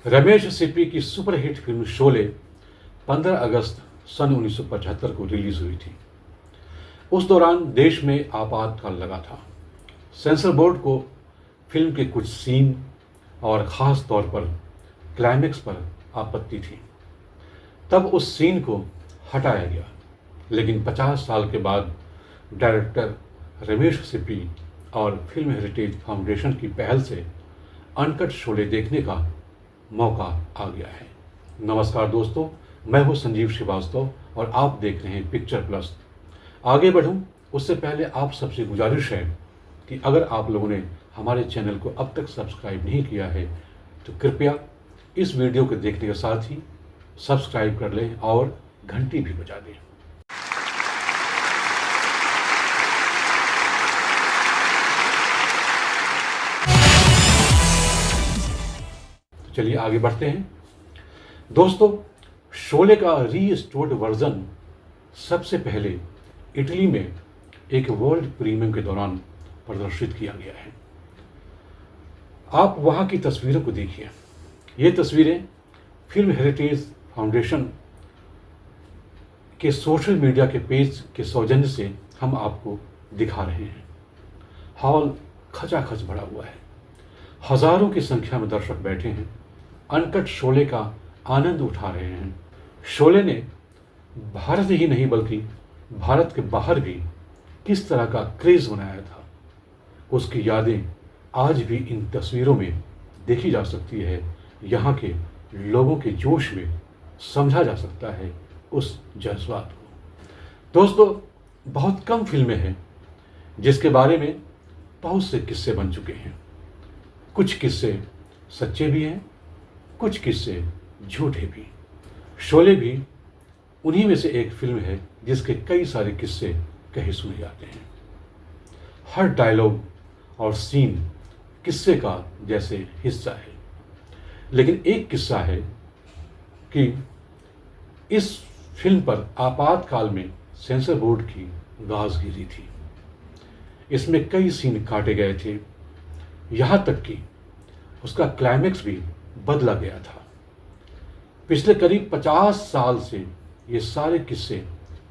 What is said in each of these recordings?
रमेश सिप्पी की superhit film Sholay 15 अगस्त सन 1975 को release हुई थी। उस दौरान देश में आपातकाल लगा था। सेंसर बोर्ड को फिल्म के कुछ सीन और ख़ास तौर पर क्लाइमेक्स पर आपत्ति थी। तब उस सीन को हटाया गया, लेकिन 50 साल के बाद डायरेक्टर रमेश सिप्पी और फिल्म हेरिटेज फाउंडेशन की पहल से अनकट शोले देखने का मौका आ गया है। नमस्कार दोस्तों, मैं हूं संजीव श्रीवास्तव और आप देख रहे हैं पिक्चर प्लस। आगे बढ़ूं उससे पहले आप सबसे गुजारिश है कि अगर आप लोगों ने हमारे चैनल को अब तक सब्सक्राइब नहीं किया है तो कृपया इस वीडियो को देखने के साथ ही सब्सक्राइब कर लें और घंटी भी बजा दें। चलिए आगे बढ़ते हैं। दोस्तों, शोले का रीस्टोर्ड वर्जन सबसे पहले इटली में एक वर्ल्ड प्रीमियम के दौरान प्रदर्शित किया गया है। आप वहां की तस्वीरों को देखिए। ये तस्वीरें फिल्म हेरिटेज फाउंडेशन के सोशल मीडिया के पेज के सौजन्य से हम आपको दिखा रहे हैं। हॉल खचाखच भरा हुआ है। हजारों की संख्या में दर्शक बैठे हैं, अनकट शोले का आनंद उठा रहे हैं। शोले ने भारत ही नहीं बल्कि भारत के बाहर भी किस तरह का क्रेज बनाया था, उसकी यादें आज भी इन तस्वीरों में देखी जा सकती है। यहाँ के लोगों के जोश में समझा जा सकता है उस जज्बात को। दोस्तों, बहुत कम फिल्में हैं जिसके बारे में बहुत से किस्से बन चुके हैं। कुछ किस्से सच्चे भी हैं, कुछ किस्से झूठे भी। शोले भी उन्हीं में से एक फिल्म है जिसके कई सारे किस्से कहे सुने जाते हैं। हर डायलॉग और सीन किस्से का जैसे हिस्सा है। लेकिन एक किस्सा है कि इस फिल्म पर आपातकाल में सेंसर बोर्ड की गाज गिरी थी। इसमें कई सीन काटे गए थे, यहाँ तक कि उसका क्लाइमेक्स भी बदला गया था। पिछले करीब 50 साल से ये सारे किस्से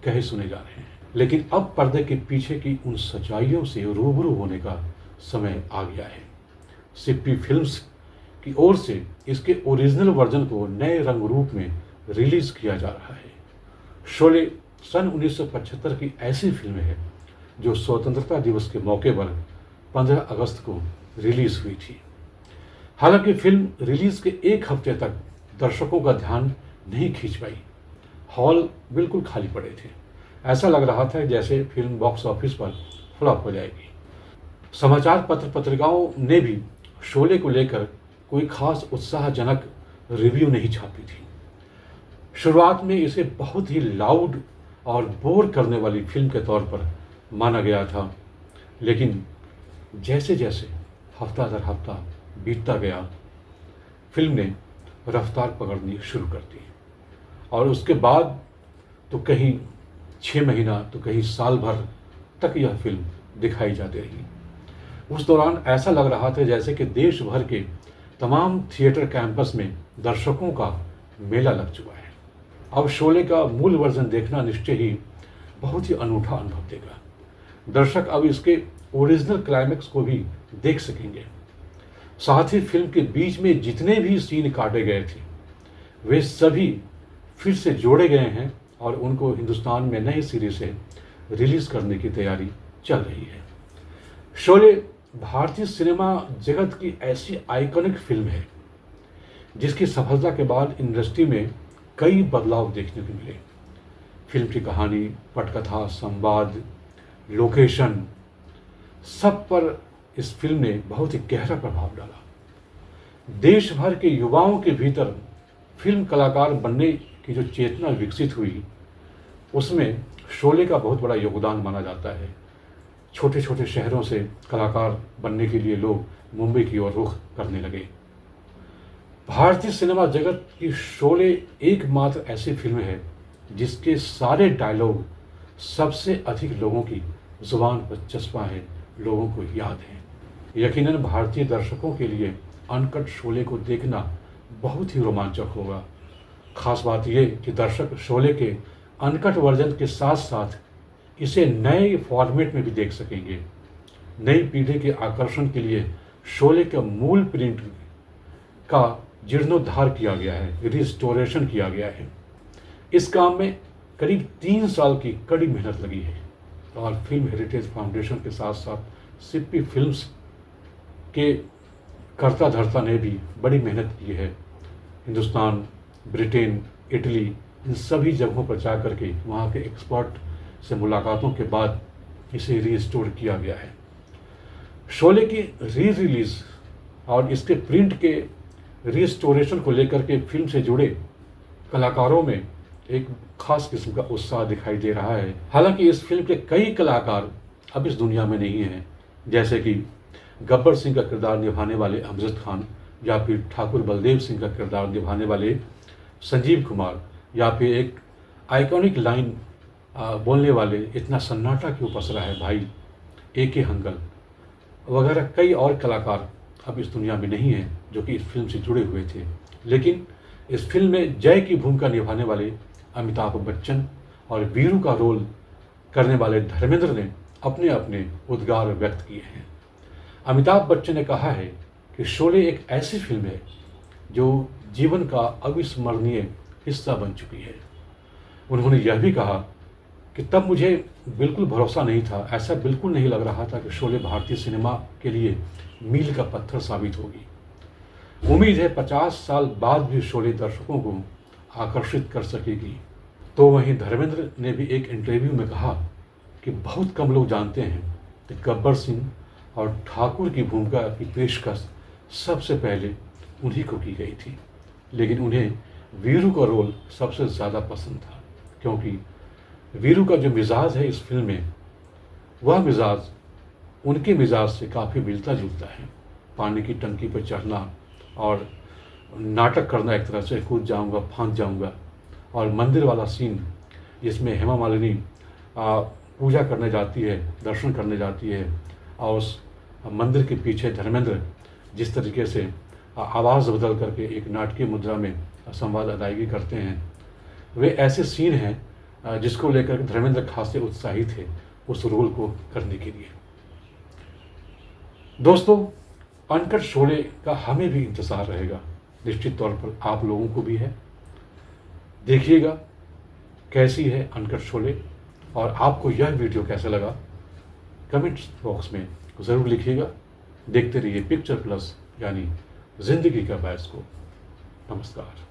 कहे सुने जा रहे हैं, लेकिन अब पर्दे के पीछे की उन सच्चाइयों से रूबरू होने का समय आ गया है। सिप्पी फिल्म्स की ओर से इसके ओरिजिनल वर्जन को नए रंग रूप में रिलीज किया जा रहा है। शोले सन 1975 की ऐसी फिल्म है जो स्वतंत्रता दिवस के मौके पर 15 अगस्त को रिलीज हुई थी। हालांकि फिल्म रिलीज के एक हफ्ते तक दर्शकों का ध्यान नहीं खींच पाई। हॉल बिल्कुल खाली पड़े थे। ऐसा लग रहा था जैसे फिल्म बॉक्स ऑफिस पर फ्लॉप हो जाएगी। समाचार पत्र पत्रिकाओं ने भी शोले को लेकर कोई खास उत्साहजनक रिव्यू नहीं छापी थी। शुरुआत में इसे बहुत ही लाउड और बोर करने वाली फिल्म के तौर पर माना गया था, लेकिन जैसे जैसे हफ्ता दर हफ्ता बीतता गया, फिल्म ने रफ्तार पकड़नी शुरू कर दी और उसके बाद तो कहीं 6 महीना तो कहीं साल भर तक यह फिल्म दिखाई जाती रही। उस दौरान ऐसा लग रहा था जैसे कि देश भर के तमाम थिएटर कैंपस में दर्शकों का मेला लग चुका है। अब शोले का मूल वर्जन देखना निश्चय ही बहुत ही अनूठा अनुभव देगा। दर्शक अब इसके ओरिजिनल क्लाइमेक्स को भी देख सकेंगे। साथ ही फिल्म के बीच में जितने भी सीन काटे गए थे वे सभी फिर से जोड़े गए हैं और उनको हिंदुस्तान में नए सिरे से रिलीज करने की तैयारी चल रही है। शोले भारतीय सिनेमा जगत की ऐसी आइकॉनिक फिल्म है जिसकी सफलता के बाद इंडस्ट्री में कई बदलाव देखने को मिले। फिल्म की कहानी, पटकथा, संवाद, लोकेशन, सब पर इस फिल्म ने बहुत ही गहरा प्रभाव डाला। देश भर के युवाओं के भीतर फिल्म कलाकार बनने की जो चेतना विकसित हुई, उसमें शोले का बहुत बड़ा योगदान माना जाता है। छोटे छोटे शहरों से कलाकार बनने के लिए लोग मुंबई की ओर रुख करने लगे। भारतीय सिनेमा जगत की शोले एकमात्र ऐसी फिल्म है जिसके सारे डायलॉग सबसे अधिक लोगों की जुबान पर चस्पा है, लोगों को याद है। यकीनन भारतीय दर्शकों के लिए अनकट शोले को देखना बहुत ही रोमांचक होगा। खास बात ये कि दर्शक शोले के अनकट वर्जन के साथ साथ इसे नए फॉर्मेट में भी देख सकेंगे। नई पीढ़ी के आकर्षण के लिए शोले के मूल प्रिंट का जीर्णोद्धार किया गया है, रिस्टोरेशन किया गया है। इस काम में करीब 3 साल की कड़ी मेहनत लगी है और फिल्म हेरिटेज फाउंडेशन के साथ साथ सिप्पी फिल्म्स के कर्ता धर्ता ने भी बड़ी मेहनत की है। हिंदुस्तान, ब्रिटेन, इटली, इन सभी जगहों पर जा कर के वहाँ के एक्सपर्ट से मुलाकातों के बाद इसे रीस्टोर किया गया है। शोले की रिलीज़ और इसके प्रिंट के रिस्टोरेशन को लेकर के फिल्म से जुड़े कलाकारों में एक खास किस्म का उत्साह दिखाई दे रहा है। हालांकि इस फिल्म के कई कलाकार अब इस दुनिया में नहीं हैं, जैसे कि गब्बर सिंह का किरदार निभाने वाले अमजद खान, या फिर ठाकुर बलदेव सिंह का किरदार निभाने वाले संजीव कुमार, या फिर एक आइकॉनिक लाइन बोलने वाले इतना सन्नाटा क्यों पसरा है भाई A.K. हंगल वगैरह कई और कलाकार अब इस दुनिया में नहीं हैं जो कि इस फिल्म से जुड़े हुए थे। लेकिन इस फिल्म में जय की भूमिका निभाने वाले अमिताभ बच्चन और वीरू का रोल करने वाले धर्मेंद्र ने अपने अपने उद्गार व्यक्त किए हैं। अमिताभ बच्चन ने कहा है कि शोले एक ऐसी फिल्म है जो जीवन का अविस्मरणीय हिस्सा बन चुकी है। उन्होंने यह भी कहा कि तब मुझे बिल्कुल भरोसा नहीं था, ऐसा बिल्कुल नहीं लग रहा था कि शोले भारतीय सिनेमा के लिए मील का पत्थर साबित होगी। उम्मीद है 50 साल बाद भी शोले दर्शकों को आकर्षित कर सकेगी। तो वहीं धर्मेंद्र ने भी एक इंटरव्यू में कहा कि बहुत कम लोग जानते हैं कि गब्बर सिंह और ठाकुर की भूमिका की पेशकश सबसे पहले उन्हीं को की गई थी, लेकिन उन्हें वीरू का रोल सबसे ज़्यादा पसंद था, क्योंकि वीरू का जो मिजाज है इस फिल्म में, वह मिजाज उनके मिजाज से काफ़ी मिलता जुलता है। पानी की टंकी पर चढ़ना और नाटक करना, एक तरह से कूद जाऊंगा, फांद जाऊंगा, और मंदिर वाला सीन जिसमें हेमा मालिनी पूजा करने जाती है, दर्शन करने जाती है, और उस मंदिर के पीछे धर्मेंद्र जिस तरीके से आवाज़ बदल करके एक नाटकीय मुद्रा में संवाद अदायगी करते हैं, वे ऐसे सीन हैं जिसको लेकर धर्मेंद्र खासे उत्साहित थे उस रोल को करने के लिए। दोस्तों, अनकट शोले का हमें भी इंतज़ार रहेगा, निश्चित तौर पर आप लोगों को भी है। देखिएगा कैसी है अनकट शोले, और आपको यह वीडियो कैसा लगा कमेंट्स बॉक्स में ज़रूर लिखिएगा। देखते रहिए पिक्चर प्लस, यानी ज़िंदगी का बायस्कोप। नमस्कार।